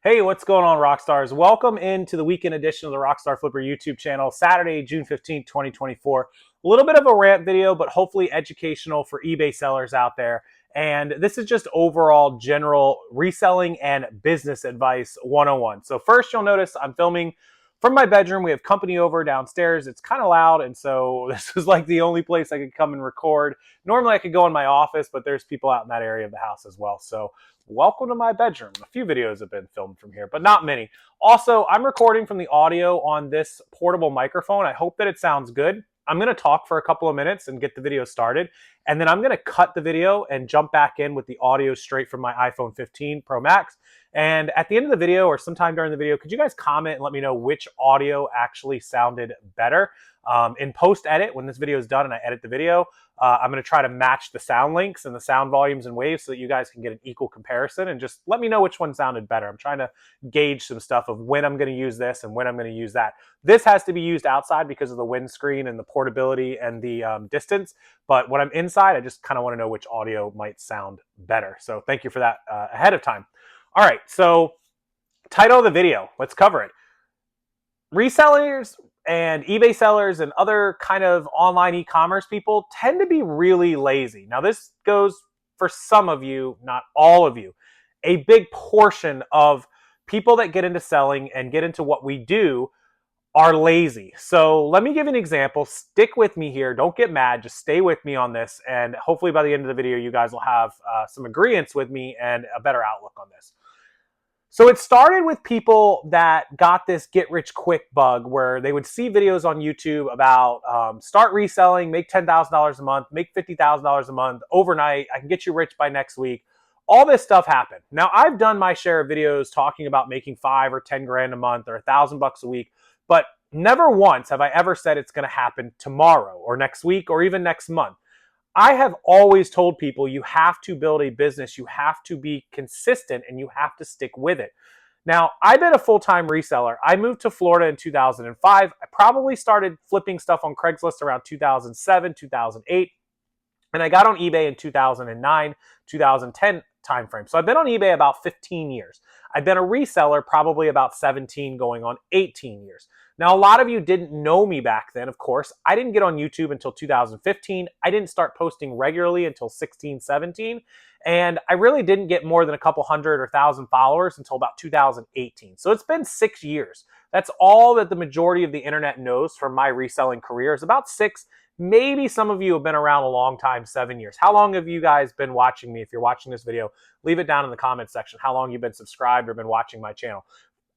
Hey, what's going on, Rockstars? Welcome into the weekend edition of the Rockstarflipper YouTube channel, Saturday, June 15th, 2024. A little bit of a rant video, but hopefully educational for eBay sellers out there. And this is just overall general reselling and business advice 101. So first, you'll notice I'm filming from my bedroom. We have company over downstairs. It's kind of loud, and so this is like the only place I could come and record. Normally I could go in my office, but there's people out in that area of the house as well. So welcome to my bedroom. A few videos have been filmed from here, but not many. Also, I'm recording from the audio on this portable microphone. I hope that it sounds good. I'm going to talk for a couple of minutes and get the video started, and then I'm going to cut the video and jump back in with the audio straight from my iPhone 15 Pro Max. And at the end of the video or sometime during the video, could you guys comment and let me know which audio actually sounded better? In post-edit, when this video is done and I edit the video, I'm going to try to match the sound links and the sound volumes and waves so that you guys can get an equal comparison, and just let me know which one sounded better. I'm trying to gauge some stuff of when I'm going to use this and when I'm going to use that. This has to be used outside because of the windscreen and the portability and the distance, but when I'm inside, I just kind of want to know which audio might sound better. So thank you for that ahead of time. All right, so title of the video, let's cover it. Resellers and eBay sellers and other kind of online e-commerce people tend to be really lazy. Now, this goes for some of you, not all of you. A big portion of people that get into selling and get into what we do are lazy. So let me give you an example. Stick with me here. Don't get mad. Just stay with me on this. And hopefully by the end of the video, you guys will have some agreements with me and a better outlook on this. So it started with people that got this get-rich-quick bug where they would see videos on YouTube about start reselling, make $10,000 a month, make $50,000 a month overnight. I can get you rich by next week. All this stuff happened. Now, I've done my share of videos talking about making 5 or 10 grand a month or $1,000 a week, but never once have I ever said it's going to happen tomorrow or next week or even next month. I have always told people you have to build a business, you have to be consistent, and you have to stick with it. Now, I've been a full-time reseller. I moved to Florida in 2005. I probably started flipping stuff on Craigslist around 2007, 2008, and I got on eBay in 2009, 2010 timeframe. So I've been on eBay about 15 years. I've been a reseller probably about 17 going on 18 years. Now, a lot of you didn't know me back then, of course. I didn't get on YouTube until 2015. I didn't start posting regularly until 16, 17. And I really didn't get more than a couple hundred or 1,000 followers until about 2018. So it's been 6 years. That's all that the majority of the internet knows from my reselling career is about 6. Maybe some of you have been around a long time, 7 years. How long have you guys been watching me? If you're watching this video, leave it down in the comments section. How long you've been subscribed or been watching my channel.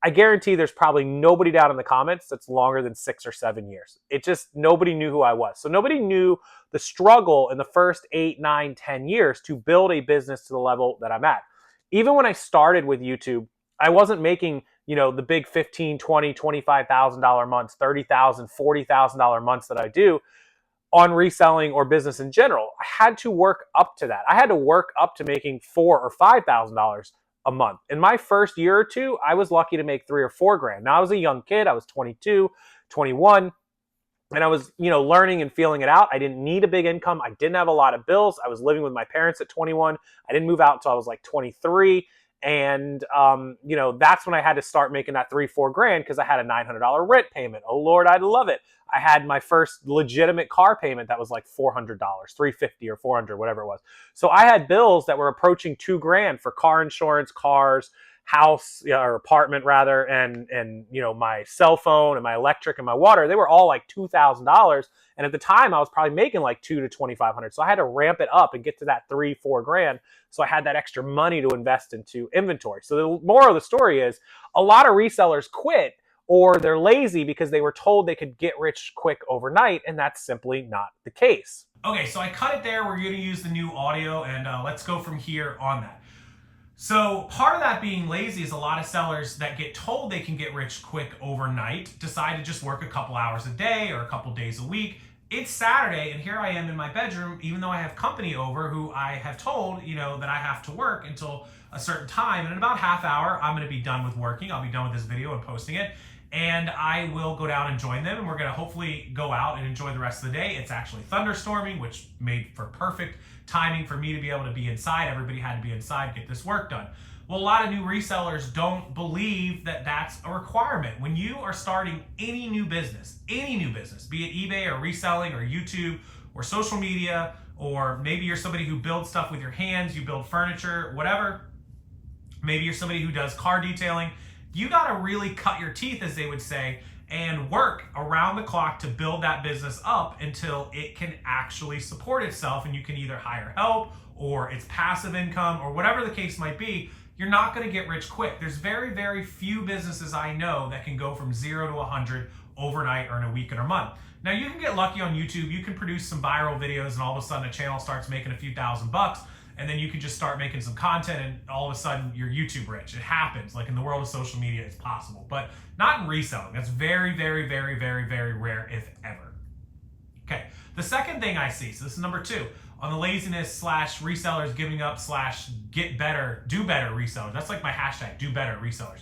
I guarantee there's probably nobody down in the comments that's longer than 6 or 7 years. It just, nobody knew who I was. So nobody knew the struggle in the first 8, 9, 10 years to build a business to the level that I'm at. Even when I started with YouTube, I wasn't making, the big $15,000, $20,000, $25,000 months, $30,000, $40,000 months that I do on reselling or business in general. I had to work up to that. I had to work up to making $4,000 or $5,000 a month. In my first year or two, I was lucky to make 3 or 4 grand. Now, I was a young kid. I was 22, 21, and I was, learning and feeling it out. I didn't need a big income. I didn't have a lot of bills. I was living with my parents at 21. I didn't move out until I was like 23. And, that's when I had to start making that 3, 4 grand because I had a $900 rent payment. Oh, Lord, I'd love it. I had my first legitimate car payment that was like $400, $350 or $400, whatever it was. So I had bills that were approaching 2 grand for car insurance, cars, house or apartment rather, and my cell phone and my electric and my water. They were all like $2,000, and at the time I was probably making like $2,000 to $2,500. So I had to ramp it up and get to that 3, 4 grand. So I had that extra money to invest into inventory. So the moral of the story is a lot of resellers quit or they're lazy because they were told they could get rich quick overnight, and that's simply not the case. Okay, so I cut it there. We're going to use the new audio, and let's go from here on that. So part of that being lazy is a lot of sellers that get told they can get rich quick overnight decide to just work a couple hours a day or a couple days a week. It's Saturday, and here I am in my bedroom, even though I have company over who I have told, that I have to work until a certain time. And in about half hour, I'm going to be done with working. I'll be done with this video and posting it. And I will go down and join them, and we're going to hopefully go out and enjoy the rest of the day. It's actually thunderstorming, which made for perfect timing for me to be able to be inside. Everybody had to be inside, get this work done. Well, a lot of new resellers don't believe that that's a requirement. When you are starting any new business, be it eBay or reselling or YouTube or social media, or maybe you're somebody who builds stuff with your hands, you build furniture, whatever. Maybe you're somebody who does car detailing. You got to really cut your teeth, as they would say, and work around the clock to build that business up until it can actually support itself, and you can either hire help or it's passive income or whatever the case might be. You're not going to get rich quick. There's very, very few businesses I know that can go from 0 to 100 overnight or in a week or a month. Now, you can get lucky on YouTube. You can produce some viral videos and all of a sudden a channel starts making a few $1,000, and then you can just start making some content and all of a sudden you're YouTube rich. It happens. Like in the world of social media, it's possible, but not in reselling. That's very, very, very, very, very rare, if ever. Okay, the second thing I see, so this is number 2, on the laziness / resellers giving up / get better, do better resellers. That's like my hashtag, do better resellers.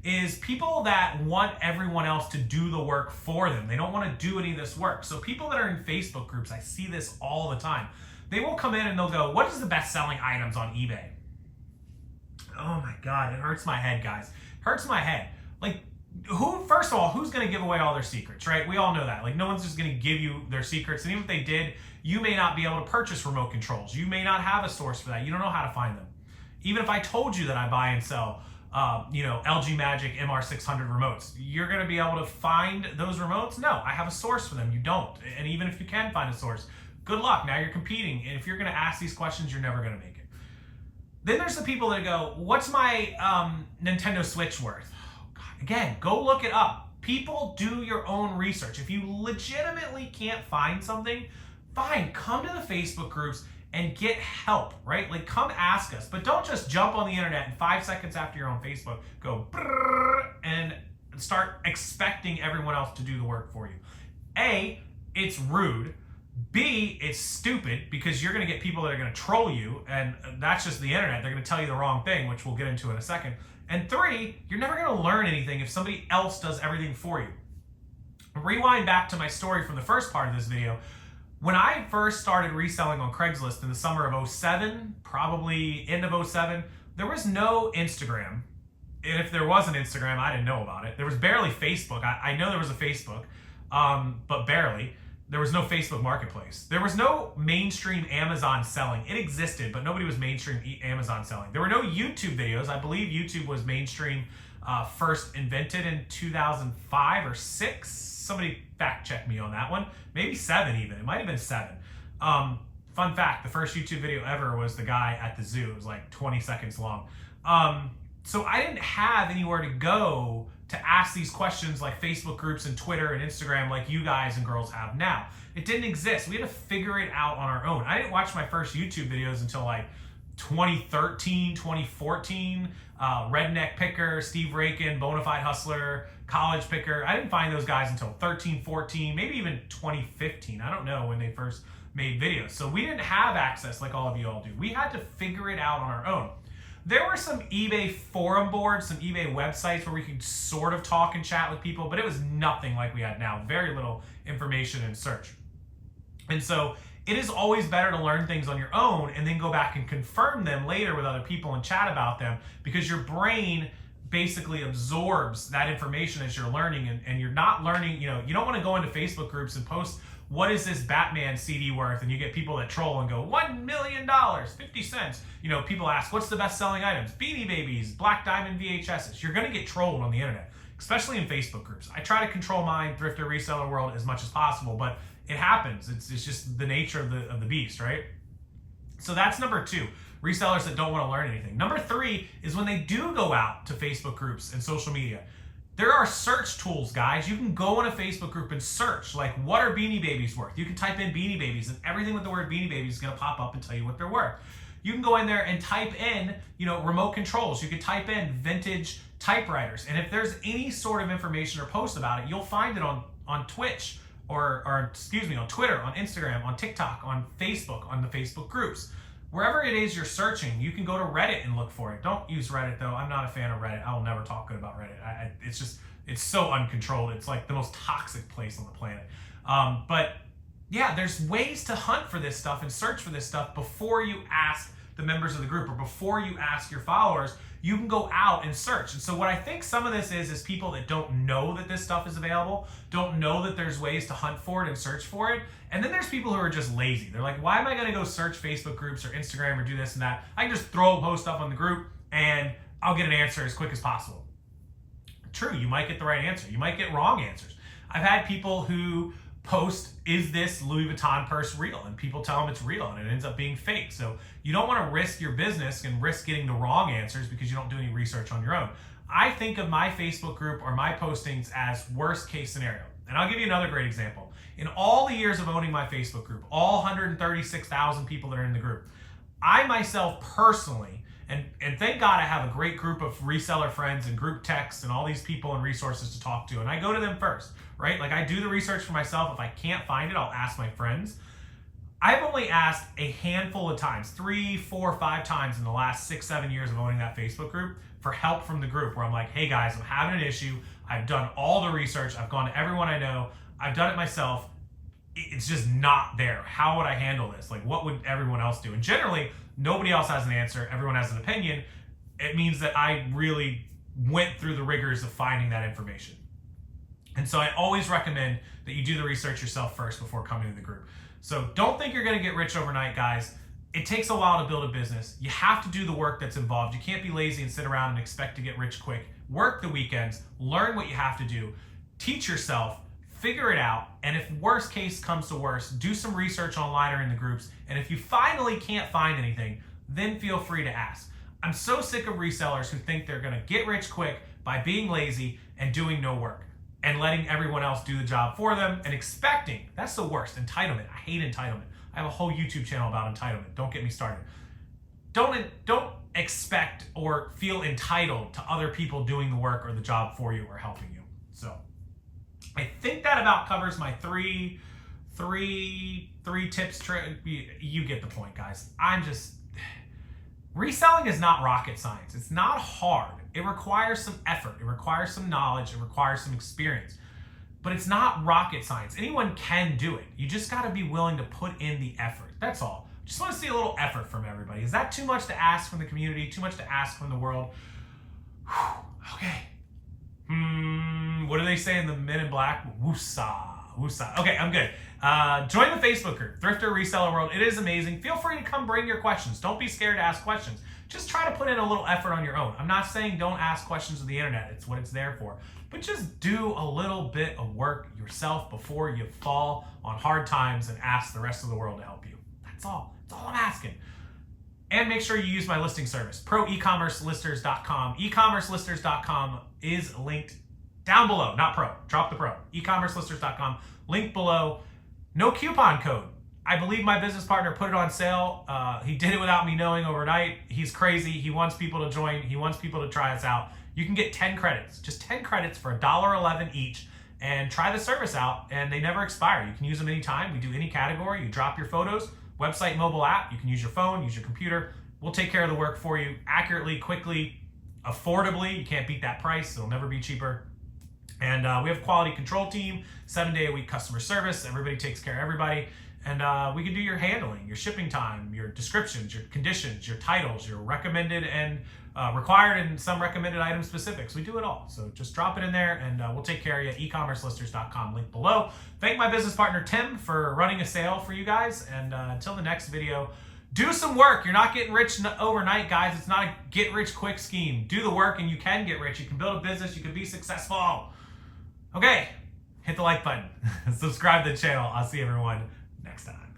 Is people that want everyone else to do the work for them. They don't want to do any of this work. So people that are in Facebook groups, I see this all the time. They will come in and they'll go, what is the best selling items on eBay? Oh my God, it hurts my head, guys. Hurts my head. Like, first of all, who's going to give away all their secrets, right? We all know that. Like, no one's just going to give you their secrets. And even if they did, you may not be able to purchase remote controls. You may not have a source for that. You don't know how to find them. Even if I told you that I buy and sell, LG Magic MR600 remotes, you're going to be able to find those remotes? No, I have a source for them. You don't. And even if you can find a source, good luck. Now you're competing. And if you're going to ask these questions, you're never going to make it. Then there's the people that go, what's my Nintendo Switch worth? Oh, God. Again, go look it up. People, do your own research. If you legitimately can't find something, fine, come to the Facebook groups and get help, right? Like, come ask us, but don't just jump on the internet and 5 seconds after you're on Facebook, go and start expecting everyone else to do the work for you. A, it's rude. B, it's stupid because you're going to get people that are going to troll you, and that's just the internet. They're going to tell you the wrong thing, which we'll get into in a second. And 3, you're never going to learn anything if somebody else does everything for you. Rewind back to my story from the first part of this video. When I first started reselling on Craigslist in the summer of 07, probably end of 07, there was no Instagram. And if there was an Instagram, I didn't know about it. There was barely Facebook. I know there was a Facebook, but barely. There was no Facebook Marketplace. There was no mainstream Amazon selling. It existed, but nobody was mainstream Amazon selling. There were no YouTube videos. I believe YouTube was mainstream first invented in 2005 or 6. Somebody fact check me on that one. Maybe 7 even. It might have been 7. Fun fact, the first YouTube video ever was the guy at the zoo. It was like 20 seconds long. So I didn't have anywhere to go to ask these questions like Facebook groups and Twitter and Instagram like you guys and girls have now. It didn't exist. We had to figure it out on our own. I didn't watch my first YouTube videos until like 2013, 2014. Redneck Picker, Steve Rakin, Bonafide Hustler, College Picker. I didn't find those guys until 13, 14, maybe even 2015. I don't know when they first made videos. So we didn't have access like all of you all do. We had to figure it out on our own. There were some eBay forum boards, some eBay websites where we could sort of talk and chat with people, but it was nothing like we had now. Very little information and search. And so it is always better to learn things on your own and then go back and confirm them later with other people and chat about them, because your brain basically absorbs that information as you're learning, and you're not learning, you don't want to go into Facebook groups and post, what is this Batman CD worth? And you get people that troll and go, $1 million, 50 cents. People ask, what's the best selling items? Beanie Babies, Black Diamond VHSs. You're going to get trolled on the internet, especially in Facebook groups. I try to control mine, thrifter, reseller world as much as possible, but it happens. It's just the nature of the beast, right? So that's number 2, resellers that don't want to learn anything. Number 3 is when they do go out to Facebook groups and social media. There are search tools, guys. You can go in a Facebook group and search, like, what are Beanie Babies worth? You can type in Beanie Babies, and everything with the word Beanie Babies is going to pop up and tell you what they're worth. You can go in there and type in, remote controls. You can type in vintage typewriters. And if there's any sort of information or post about it, you'll find it on Twitch, or on Twitter, on Instagram, on TikTok, on Facebook, on the Facebook groups. Wherever it is you're searching, you can go to Reddit and look for it. Don't use Reddit, though. I'm not a fan of Reddit. I will never talk good about Reddit. It's so uncontrolled. It's like the most toxic place on the planet. But yeah, there's ways to hunt for this stuff and search for this stuff before you ask the members of the group or before you ask your followers, you can go out and search. And so what I think some of this is people that don't know that this stuff is available, don't know that there's ways to hunt for it and search for it. And then there's people who are just lazy. They're like, why am I gonna go search Facebook groups or Instagram or do this and that? I can just throw a post up on the group and I'll get an answer as quick as possible. True, you might get the right answer. You might get wrong answers. I've had people who post, is this Louis Vuitton purse real? And people tell them it's real and it ends up being fake. So you don't want to risk your business and risk getting the wrong answers because you don't do any research on your own. I think of my Facebook group or my postings as worst case scenario. And I'll give you another great example. In all the years of owning my Facebook group, all 136,000 people that are in the group, I myself personally, and thank God I have a great group of reseller friends and group texts and all these people and resources to talk to. And I go to them first, right? Like I do the research for myself. If I can't find it, I'll ask my friends. I've only asked a handful of times, 3, 4, 5 times in the last 6, 7 years of owning that Facebook group for help from the group where I'm like, hey guys, I'm having an issue. I've done all the research. I've gone to everyone I know. I've done it myself. It's just not there. How would I handle this? Like, what would everyone else do? And generally, nobody else has an answer. Everyone has an opinion. It means that I really went through the rigors of finding that information. And so I always recommend that you do the research yourself first before coming to the group. So don't think you're going to get rich overnight, guys. It takes a while to build a business. You have to do the work that's involved. You can't be lazy and sit around and expect to get rich quick. Work the weekends, learn what you have to do, teach yourself, figure it out, and if worst case comes to worst, do some research online or in the groups, and if you finally can't find anything, then feel free to ask. I'm so sick of resellers who think they're gonna get rich quick by being lazy and doing no work and letting everyone else do the job for them and expecting, that's the worst, entitlement. I hate entitlement. I have a whole YouTube channel about entitlement. Don't get me started. Don't expect or feel entitled to other people doing the work or the job for you or helping you. So I think that about covers my three tips. You get the point, guys. Reselling is not rocket science. It's not hard. It requires some effort. It requires some knowledge. It requires some experience. But it's not rocket science. Anyone can do it. You just got to be willing to put in the effort. That's all. Just want to see a little effort from everybody. Is that too much to ask from the community? Too much to ask from the world? Whew. Okay. What do they say in the Men in Black? Woosah. Okay, I'm good. Join the Facebook group, Thrifter Reseller World. It is amazing. Feel free to come bring your questions. Don't be scared to ask questions. Just try to put in a little effort on your own. I'm not saying don't ask questions of the internet. It's what it's there for. But just do a little bit of work yourself before you fall on hard times and ask the rest of the world to help you. That's all. That's all I'm asking. And make sure you use my listing service, proecommercelisters.com. Ecommercelisters.com is linked down below, not pro, drop the pro. Ecommercelisters.com, link below. No coupon code. I believe my business partner put it on sale. He did it without me knowing overnight. He's crazy. He wants people to join. He wants people to try us out. You can get 10 credits, just 10 credits for $1.11 each, and try the service out, and they never expire. You can use them anytime. We do any category. You drop your photos, website, mobile app. You can use your phone, use your computer. We'll take care of the work for you accurately, quickly, affordably. You can't beat that price. It'll never be cheaper. And we have a quality control team, 7-day-a-week customer service. Everybody takes care of everybody. And we can do your handling, your shipping time, your descriptions, your conditions, your titles, your recommended and required and some recommended item specifics. We do it all. So just drop it in there and we'll take care of you. Ecommercelisters.com, link below. Thank my business partner, Tim, for running a sale for you guys. And until the next video, do some work. You're not getting rich overnight, guys. It's not a get rich quick scheme. Do the work and you can get rich. You can build a business. You can be successful. Okay, hit the like button. Subscribe to the channel. I'll see everyone next time.